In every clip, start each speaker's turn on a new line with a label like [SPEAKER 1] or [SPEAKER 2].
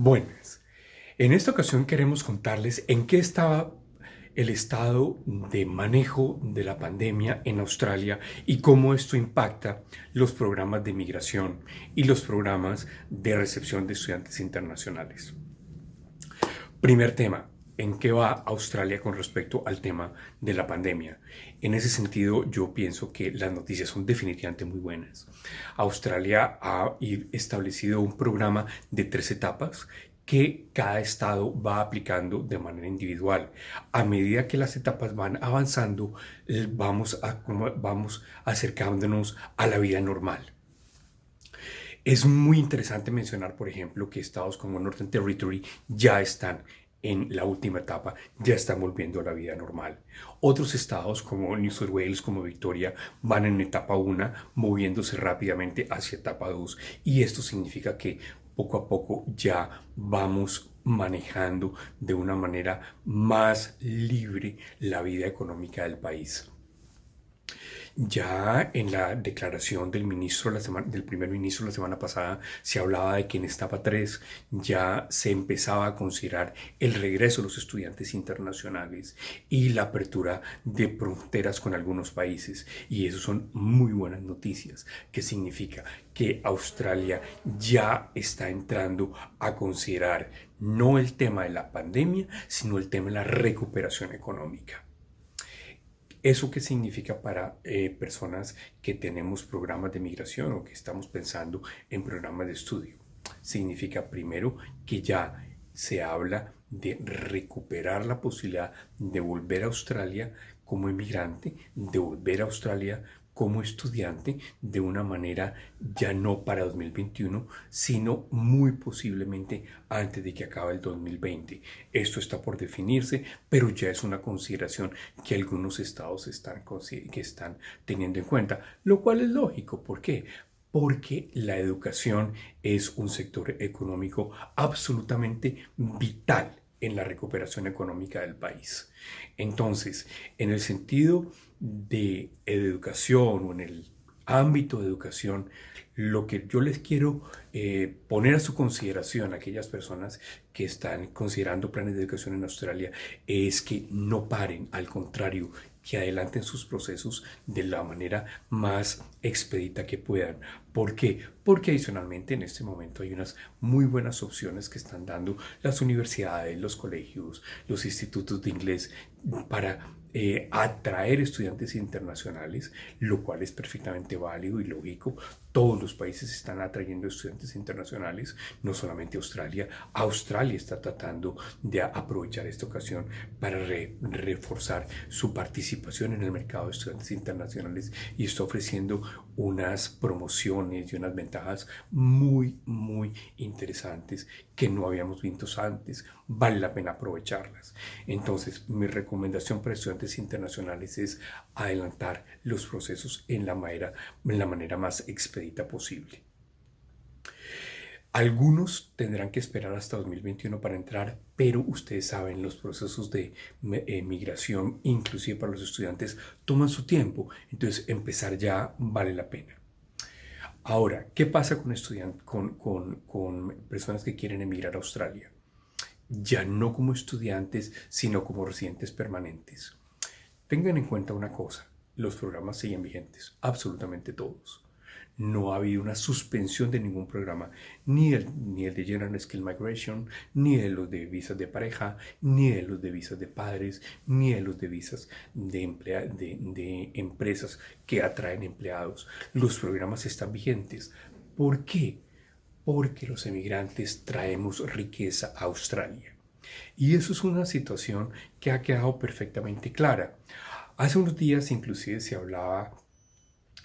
[SPEAKER 1] Buenas. En esta ocasión queremos contarles en qué estaba el estado de manejo de la pandemia en Australia y cómo esto impacta los programas de migración y los programas de recepción de estudiantes internacionales. Primer tema, ¿en qué va Australia con respecto al tema de la pandemia? En ese sentido, yo pienso que las noticias son definitivamente muy buenas. Australia ha establecido un programa de 3 etapas que cada estado va aplicando de manera individual. A medida que las etapas van avanzando, vamos acercándonos a la vida normal. Es muy interesante mencionar, por ejemplo, que estados como Northern Territory ya están en la última etapa, ya están volviendo a la vida normal. Otros estados como New South Wales, como Victoria, van en etapa 1, moviéndose rápidamente hacia etapa 2. Y esto significa que poco a poco ya vamos manejando de una manera más libre la vida económica del país. Ya en la declaración del primer ministro la semana pasada se hablaba de que en etapa 3 ya se empezaba a considerar el regreso de los estudiantes internacionales y la apertura de fronteras con algunos países. Y eso son muy buenas noticias, que significa que Australia ya está entrando a considerar no el tema de la pandemia, sino el tema de la recuperación económica. ¿Eso qué significa para personas que tenemos programas de migración o que estamos pensando en programas de estudio? Significa primero que ya se habla de recuperar la posibilidad de volver a Australia como inmigrante, de volver a Australia como estudiante de una manera ya no para 2021, sino muy posiblemente antes de que acabe el 2020. Esto está por definirse, pero ya es una consideración que algunos estados están teniendo en cuenta, lo cual es lógico. ¿Por qué? Porque la educación es un sector económico absolutamente vital en la recuperación económica del país. Entonces, en el sentido de educación o en el ámbito de educación, lo que yo les quiero poner a su consideración a aquellas personas que están considerando planes de educación en Australia es que no paren, al contrario, que adelanten sus procesos de la manera más expedita que puedan. ¿Por qué? Porque adicionalmente en este momento hay unas muy buenas opciones que están dando las universidades, los colegios, los institutos de inglés para atraer estudiantes internacionales, lo cual es perfectamente válido y lógico. Todos los países están atrayendo estudiantes internacionales, no solamente Australia. Australia está tratando de aprovechar esta ocasión para reforzar su participación en el mercado de estudiantes internacionales y está ofreciendo unas promociones y unas ventajas muy interesantes que no habíamos visto antes. Vale la pena aprovecharlas. Entonces, mi recomendación para estudiantes internacionales es adelantar los procesos en la manera más expedita posible. Algunos tendrán que esperar hasta 2021 para entrar, pero ustedes saben, los procesos de migración, inclusive para los estudiantes, toman su tiempo. Entonces, empezar ya vale la pena. Ahora, ¿qué pasa con con personas que quieren emigrar a Australia? Ya no como estudiantes, sino como residentes permanentes. Tengan en cuenta una cosa, los programas siguen vigentes, absolutamente todos. No ha habido una suspensión de ningún programa, ni el de General Skill Migration, ni de los de visas de pareja, ni de los de visas de padres, ni de los de visas de empresas que atraen empleados. Los programas están vigentes. ¿Por qué? Porque los emigrantes traemos riqueza a Australia. Y eso es una situación que ha quedado perfectamente clara. Hace unos días inclusive se hablaba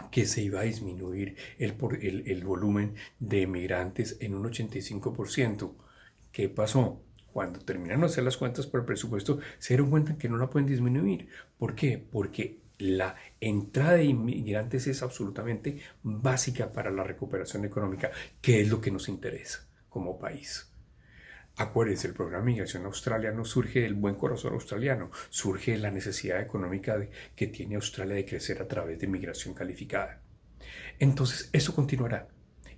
[SPEAKER 1] que se iba a disminuir el volumen de emigrantes en un 85%. ¿Qué pasó? Cuando terminaron de hacer las cuentas por el presupuesto, se dieron cuenta que no la pueden disminuir. ¿Por qué? Porque la entrada de inmigrantes es absolutamente básica para la recuperación económica, que es lo que nos interesa como país. Acuérdense, el programa de migración australiano surge del buen corazón australiano, surge de la necesidad económica que tiene Australia de crecer a través de migración calificada. Entonces, eso continuará.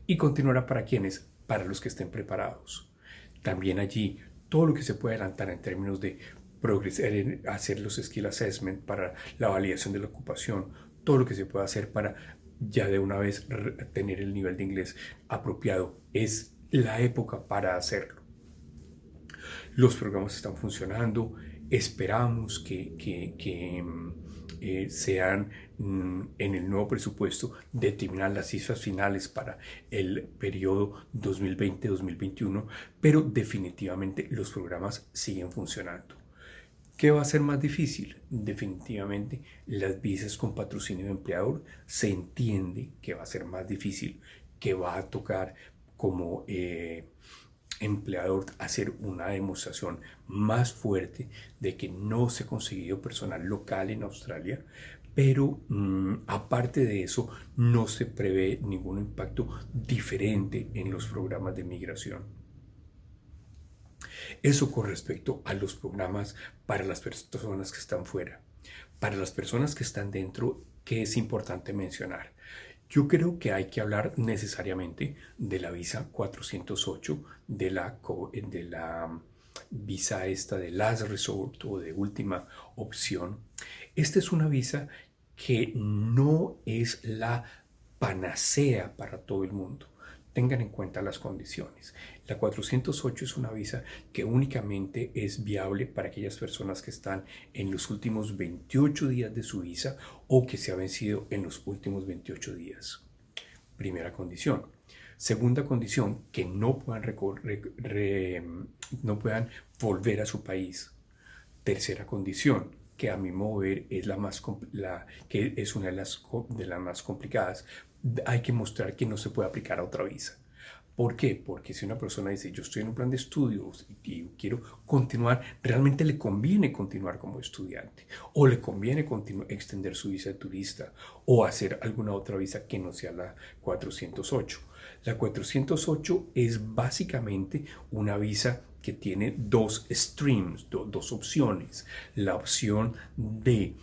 [SPEAKER 1] ¿Y continuará para quiénes? Para los que estén preparados. También allí todo lo que se puede adelantar en términos de progresar, hacer los skill assessment para la validación de la ocupación, todo lo que se puede hacer para ya de una vez tener el nivel de inglés apropiado, es la época para hacerlo. Los programas están funcionando, esperamos que sean en el nuevo presupuesto determinar las cifras finales para el periodo 2020-2021, pero definitivamente los programas siguen funcionando. ¿Qué va a ser más difícil? Definitivamente las visas con patrocinio de empleador se entiende que va a ser más difícil, que va a tocar como empleador hacer una demostración más fuerte de que no se ha conseguido personal local en Australia, pero aparte de eso no se prevé ningún impacto diferente en los programas de migración. Eso con respecto a los programas para las personas que están fuera. Para las personas que están dentro, ¿qué es importante mencionar? Yo creo que hay que hablar necesariamente de la visa 408, de la visa esta de last resort o de última opción. Esta es una visa que no es la panacea para todo el mundo. Tengan en cuenta las condiciones. La 408 es una visa que únicamente es viable para aquellas personas que están en los últimos 28 días de su visa o que se ha vencido en los últimos 28 días. Primera condición. Segunda condición, que no puedan, no puedan volver a su país. Tercera condición, que a mi modo de ver es que es una de las más complicadas. Hay que mostrar que no se puede aplicar a otra visa. ¿Por qué? Porque si una persona dice, yo estoy en un plan de estudios y quiero continuar, realmente le conviene continuar como estudiante o le conviene extender su visa de turista o hacer alguna otra visa que no sea la 408. La 408 es básicamente una visa que tiene dos streams, dos opciones. La opción de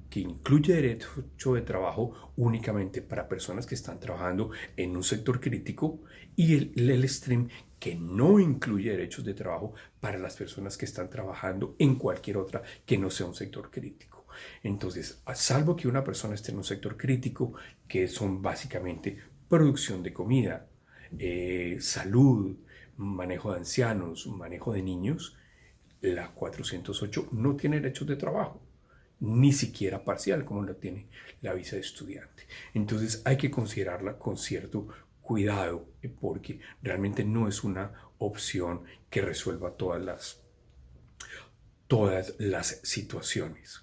[SPEAKER 1] que incluye derecho de trabajo únicamente para personas que están trabajando en un sector crítico y el stream que no incluye derechos de trabajo para las personas que están trabajando en cualquier otra que no sea un sector crítico. Entonces, salvo que una persona esté en un sector crítico, que son básicamente producción de comida, salud, manejo de ancianos, manejo de niños, la 408 no tiene derechos de trabajo, ni siquiera parcial como lo tiene la visa de estudiante. Entonces hay que considerarla con cierto cuidado porque realmente no es una opción que resuelva todas las situaciones.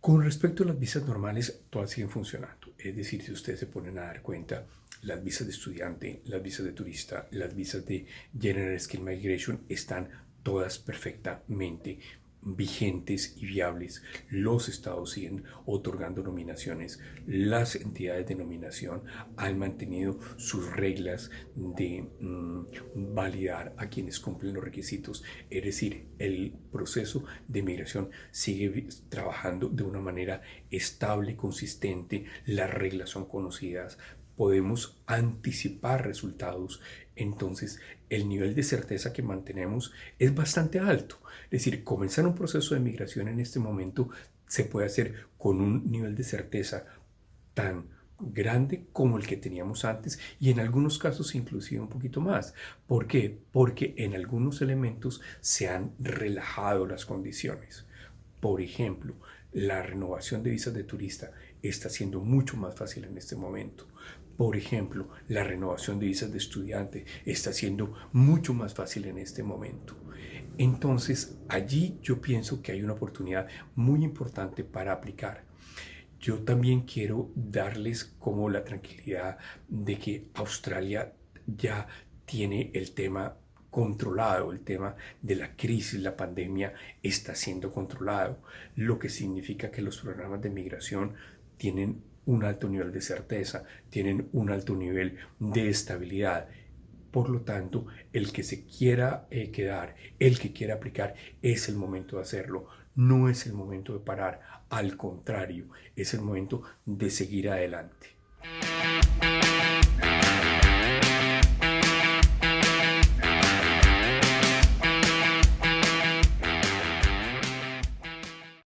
[SPEAKER 1] Con respecto a las visas normales, todas siguen funcionando. Es decir, si ustedes se ponen a dar cuenta, las visas de estudiante, las visas de turista, las visas de General Skill Migration están todas perfectamente vigentes y viables. Los estados siguen otorgando nominaciones. Las entidades de nominación han mantenido sus reglas de validar a quienes cumplen los requisitos. Es decir, el proceso de migración sigue trabajando de una manera estable, consistente. Las reglas son conocidas. Podemos anticipar resultados, entonces el nivel de certeza que mantenemos es bastante alto. Es decir, comenzar un proceso de migración en este momento se puede hacer con un nivel de certeza tan grande como el que teníamos antes y en algunos casos inclusive un poquito más. ¿Por qué? Porque en algunos elementos se han relajado las condiciones. Por ejemplo, la renovación de visas de turista está siendo mucho más fácil en este momento. Por ejemplo, la renovación de visas de estudiante está siendo mucho más fácil en este momento. Entonces, allí yo pienso que hay una oportunidad muy importante para aplicar. Yo también quiero darles como la tranquilidad de que Australia ya tiene el tema controlado, el tema de la crisis, la pandemia está siendo controlado, lo que significa que los programas de migración tienen un alto nivel de certeza, tienen un alto nivel de estabilidad. Por lo tanto, el que se quiera quedar, el que quiera aplicar, es el momento de hacerlo. No es el momento de parar, al contrario, es el momento de seguir adelante.